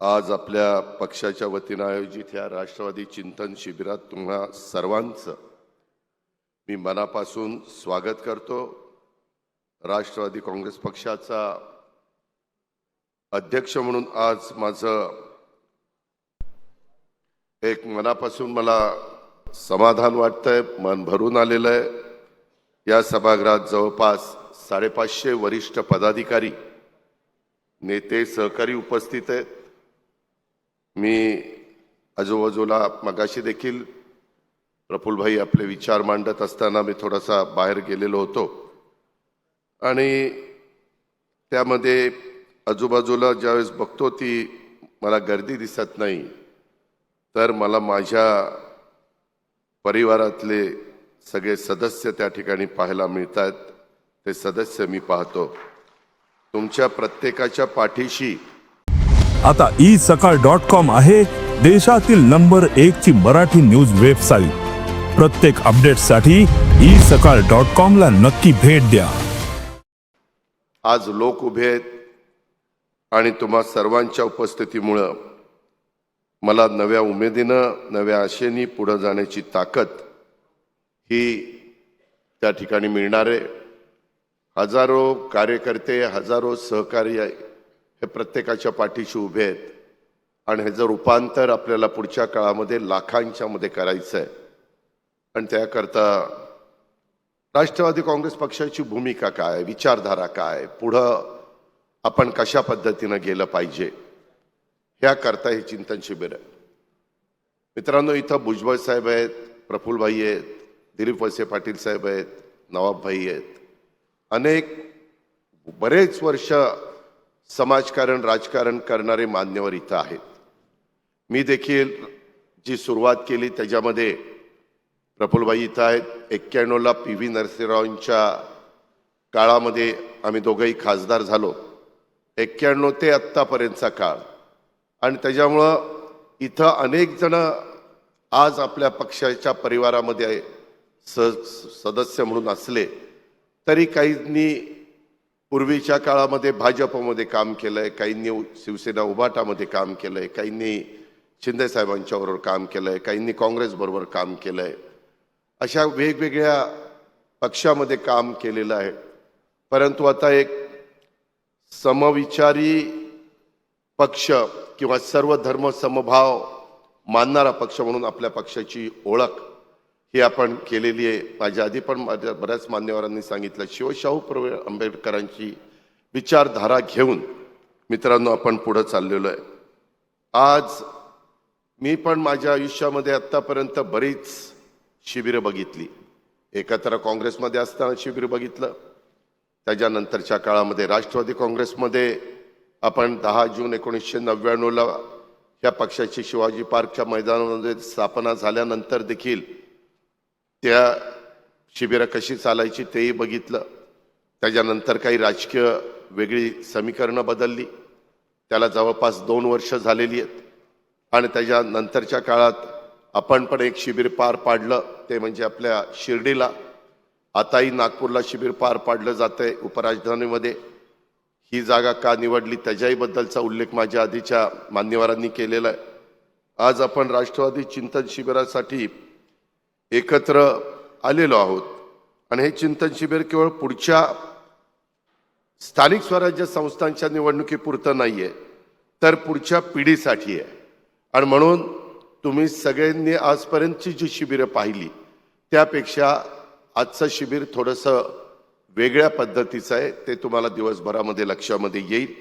आज आपल्या पक्षाच्या वतीने आयोजित या राष्ट्रवादी चिंतन शिबिरात तुम्हा सर्वांचं मी मनापासून स्वागत करतो। राष्ट्रवादी काँग्रेस पक्षाचा अध्यक्ष म्हणून आज माझं एक मनापासून मला समाधान वाटतंय, मन भरून आलेलं आहे। या सभागृहात जवळपास 550 वरिष्ठ पदाधिकारी, नेते, सहकारी उपस्थित आहेत। मी आजूबाजूला मगाशी देखील प्रफुल्लभाई आपले विचार मांडत असताना मी थोडासा बाहेर गेलेलो होतो आणि त्यामध्ये आजूबाजूला ज्यावेळेस बघतो ती मला गर्दी दिसत नाही, तर मला माझ्या परिवारातले सगळे सदस्य त्या ठिकाणी पाहायला मिळतात। ते सदस्य मी पाहतो, तुमच्या प्रत्येकाच्या पाठीशी आता isakal.com आहे देशातील नंबर 1 ची मराठी न्यूज वेबसाईट। प्रत्येक अपडेटसाठी isakal.com ला नक्की भेट द्या। आज लोक उभे आहेत आणि तुम्हा सर्वांच्या उपस्थितीमुळे मला नव्या उमेदीनं, नव्या आशेनी पुढे जाण्याची ताकद ही त्या ठिकाणी मिळणार आहे। हजारो कार्यकर्ते, हजारो सहकारी हे प्रत्येकाच्या पाठीशी उभे आहेत आणि हे जर रूपांतर आपल्याला पुढच्या काळामध्ये लाखांच्या मध्ये करायचं आहे आणि त्याकरता राष्ट्रवादी काँग्रेस पक्षाची भूमिका काय, विचारधारा काय, पुढं आपण कशा पद्धतीने गेलं पाहिजे, याकरता हे चिंतन शिबिर आहे। मित्रांनो, इथं भुजबळ साहेब आहेत, प्रफुल्लभाई आहेत, दिलीप वळसे पाटील साहेब आहेत, नवाबभाई आहेत, अनेक बरेच वर्ष समाजकारण, राजकारण करणारे मान्यवर इथं आहेत। मी देखील जी सुरुवात केली त्याच्यामध्ये प्रफुल्लभाई इथं आहेत। 91 ला PV नरसिंहरावांच्या काळामध्ये आम्ही दोघंही खासदार झालो, 91 ते आत्तापर्यंतचा काळ, आणि त्याच्यामुळं इथं अनेक जण आज आपल्या पक्षाच्या परिवारामध्ये सदस्य म्हणून असले तरी काहींनी पूर्वीच्या काळामध्ये भाजपमध्ये काम केलंय, काहींनी शिवसेना उभाटामध्ये काम केलंय, काहींनी शिंदे साहेबांच्या बरोबर काम केलंय, काहींनी काँग्रेस बरोबर काम केलंय, अशा वेगवेगळ्या पक्षामध्ये काम केलेलं आहे। परंतु आता एक समविचारी पक्ष किंवा सर्व धर्म समभाव मानणारा पक्ष म्हणून आपल्या पक्षाची ओळख ही आपण केलेली आहे। माझ्या आधी पण बऱ्याच मान्यवरांनी सांगितलं, शिवशाहू आंबेडकरांची विचारधारा घेऊन मित्रांनो आपण पुढे चाललेलो आहे। आज मी पण माझ्या आयुष्यामध्ये आत्तापर्यंत बरीच शिबिरं बघितली। एकत्र काँग्रेसमध्ये असताना शिबिर बघितलं, त्याच्यानंतरच्या काळामध्ये राष्ट्रवादी काँग्रेसमध्ये आपण 10 जून 1999 ला या पक्षाची शिवाजी पार्कच्या मैदानामध्ये स्थापना झाल्यानंतर देखील त्या शिबिरं कशी चालायची तेही बघितलं। त्याच्यानंतर काही राजकीय वेगळी समीकरणं बदलली, त्याला जवळपास 2 वर्ष झालेली आहेत आणि त्याच्यानंतरच्या काळात आपण पण एक शिबिर पार पाडलं, ते म्हणजे आपल्या शिर्डीला। आताही नागपूरला शिबिर पार पाडलं जातंय उपराजधानीमध्ये। ही जागा का निवडली त्याच्याही बद्दलचा उल्लेख माझ्या आधीच्या मान्यवरांनी केलेला आहे। आज आपण राष्ट्रवादी चिंतन शिबिरासाठी एकत्र आलेलो आहोत आणि हे चिंतन शिबिर केवळ पुढच्या स्थानिक स्वराज्य संस्थांच्या निवडणुकीपुरतं नाहीये, तर पुढच्या पिढीसाठी आहे। आणि म्हणून तुम्ही सगळ्यांनी आजपर्यंतची जी शिबिरं पाहिली त्यापेक्षा आजचं शिबिर थोडंसं वेगळ्या पद्धतीचं आहे, ते तुम्हाला दिवसभरामध्ये लक्षामध्ये येईल।